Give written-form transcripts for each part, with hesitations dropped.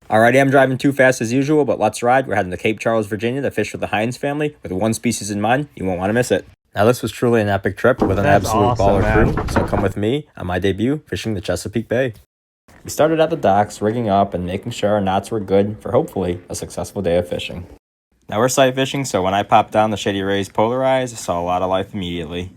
Alrighty, I'm driving too fast as usual, but let's ride. We're heading to Cape Charles, Virginia to fish with the Hines family with one species in mind. You won't want to miss it. Now, this was truly an epic trip with an absolute awesome, baller crew, so come with me on my debut fishing the Chesapeake Bay. We started at the docks, rigging up and making sure our knots were good for hopefully a successful day of fishing. Now, we're sight fishing, so when I popped down the Shady Rays Polarized, I saw a lot of life immediately.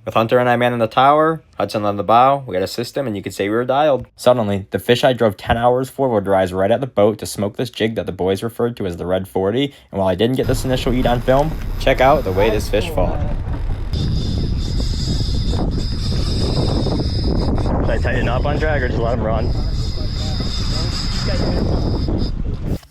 With Hunter and I manning the tower, Hudson on the bow, we had a system and you could say we were dialed. Suddenly, the fish I drove 10 hours for would rise right at the boat to smoke this jig that the boys referred to as the Red 40, and while I didn't get this initial eat on film, check out the way this fish fought. Should I tighten up on drag or just let him run?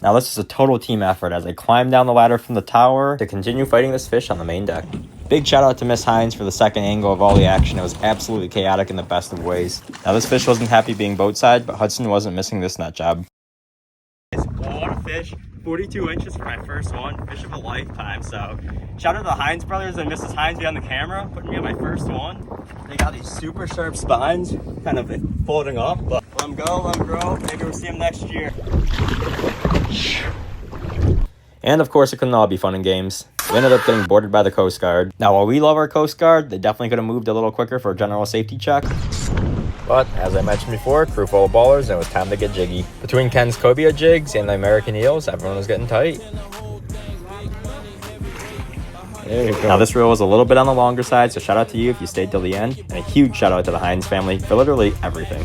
Now this is a total team effort as I climbed down the ladder from the tower to continue fighting this fish on the main deck. Big shout out to Miss Hines for the second angle of all the action. It was absolutely chaotic in the best of ways. Now this fish wasn't happy being boatside, but Hudson wasn't missing this nut job. What a fish. 42 inches for my first one. Fish of a lifetime. So shout out to the Hines brothers and Mrs. Hines behind the camera, putting me on my first one. They got these super sharp spines, kind of folding up, but let them go, let them grow. Maybe we'll see them next year. And of course, it couldn't all be fun and games. We ended up getting boarded by the Coast Guard. Now, while we love our Coast Guard, they definitely could have moved a little quicker for a general safety check. But, as I mentioned before, crew full of ballers, and it was time to get jiggy. Between Ken's cobia jigs and the American eels, everyone was getting tight. There you go. Now, this reel was a little bit on the longer side, so shout out to you if you stayed till the end. And a huge shout out to the Hines family for literally everything.